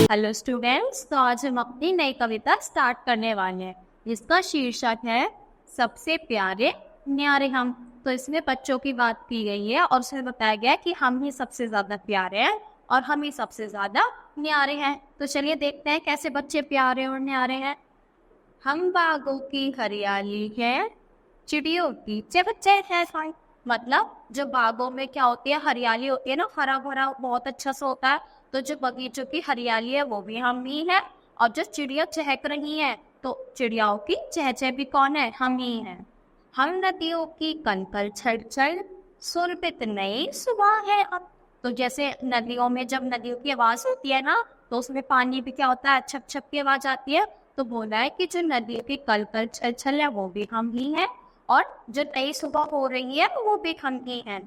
Hello students, तो आज हम अपनी नई कविता स्टार्ट करने वाले हैं जिसका शीर्षक है सबसे प्यारे न्यारे हम। तो इसमें बच्चों की बात की गई है और उसमें बताया गया है कि हम ही सबसे ज्यादा प्यारे हैं और हम ही सबसे ज्यादा न्यारे हैं। तो चलिए देखते हैं कैसे बच्चे प्यारे और न्यारे हैं। हम बागों की हरियाली है, चिड़ियों की चहचह है। मतलब जो बागों में क्या होती है, हरियाली होती है ना, हरा भरा बहुत अच्छा सा होता है। तो जो बगीचों की हरियाली है वो भी हम ही है। और जो चिड़िया चहक रही है तो चिड़ियाओं की चहचह भी कौन है, हम ही हैं। हम नदियों की कलकल छलछल, सुरभित नई सुबह है अब। तो जैसे नदियों में जब नदियों की आवाज होती है ना, तो उसमें पानी भी क्या होता है, छप छप की आवाज आती है। तो बोला है कि जो नदियों की कलकल छलछल है वो भी हम ही है, और जो नई सुबह हो रही है वो भी हम ही हैं।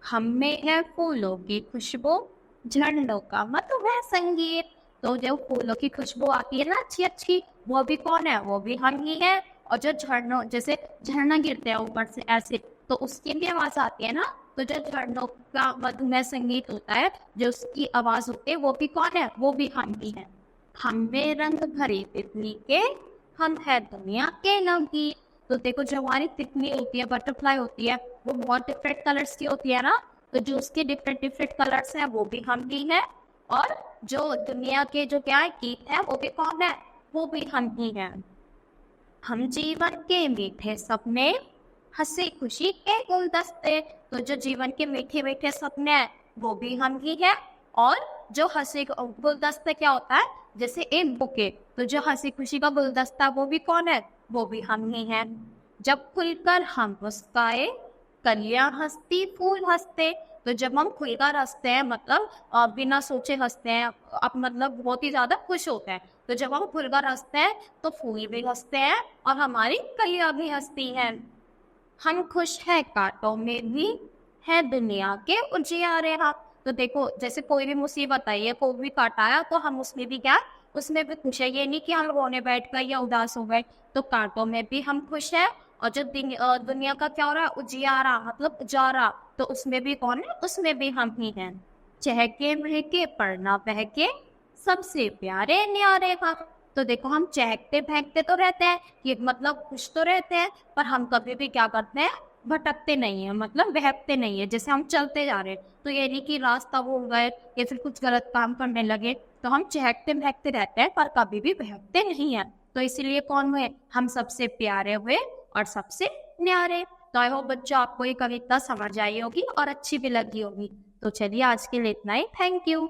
हम में है फूलों की खुशबू, झंडों का मधुर संगीत। तो जो फूलों की खुशबू आती है ना अच्छी अच्छी, वो भी कौन है, वो भी हम ही है। और जो झरनों, जैसे झरना गिरते हैं ऊपर से ऐसे, तो उसकी भी आवाज आती है ना। तो जो झरनों का मधुमेह संगीत होता है, जो उसकी आवाज होती है, वो भी कौन है, वो भी हम ही है। हम में रंग भरी तितली के, हम है दुनिया के नवगीत। तो देखो जो हमारी तितली होती है, बटरफ्लाई होती है, वो बहुत डिफरेंट कलर्स की होती है ना। तो जो उसके डिफरेंट डिफरेंट कलर्स हैं वो भी हम ही है। और जो दुनिया के जो क्या है गीत है, वो भी कौन है, वो भी हम ही है। हम जीवन के मीठे सपने, हंसी खुशी के गुलदस्ते। तो जो जीवन के मीठे मीठे सपने हैं वो भी हम ही है। और जो हंसी गुलदस्ता क्या होता है, जैसे एक बुके, तो जो हंसी खुशी का गुलदस्ता वो भी कौन है, वो भी हम ही है। जब खुलकर हम मुस्काए, कलियां हंसती फूल हंसते। तो जब हम खुलकर हंसते हैं, मतलब बिना सोचे हंसते हैं, अब मतलब बहुत ही ज्यादा खुश होते हैं। तो जब हम खुलकर हंसते हैं तो फूल भी हंसते हैं और हमारी कलियां भी हंसती हैं। हम खुश है कांटों में भी, है दुनिया के उजियारे हम। तो देखो जैसे कोई भी मुसीबत आई है, कोई भी काट आया, तो हम उसमें भी क्या, उसमें भी खुश है। ये नहीं कि हम रोने बैठ गए या उदास हो गए। तो कांटों में भी हम खुश है। और जो दुनिया का क्या हो रहा है, उजियारा मतलब उजारा, तो उसमें भी कौन है, उसमें भी हम ही हैं। चहके महके पढ़ना बहके, सबसे प्यारे न्यारे हम। तो देखो हम चहकते बहकते तो रहते हैं, ये मतलब खुश तो रहते हैं, पर हम कभी भी क्या करते हैं, भटकते नहीं है, मतलब बहकते नहीं है। जैसे हम चलते जा रहे हैं, तो ये नहीं कि रास्ता भूल गए या फिर कुछ गलत काम करने लगे। तो हम चहकते बहकते रहते हैं पर कभी भी बहकते नहीं है। तो इसीलिए कौन हुए, हम सबसे प्यारे हुए और सबसे न्यारे। तो आई होप बच्चों आपको ये कविता समझ आई होगी और अच्छी भी लगी होगी। तो चलिए आज के लिए इतना ही। Thank you.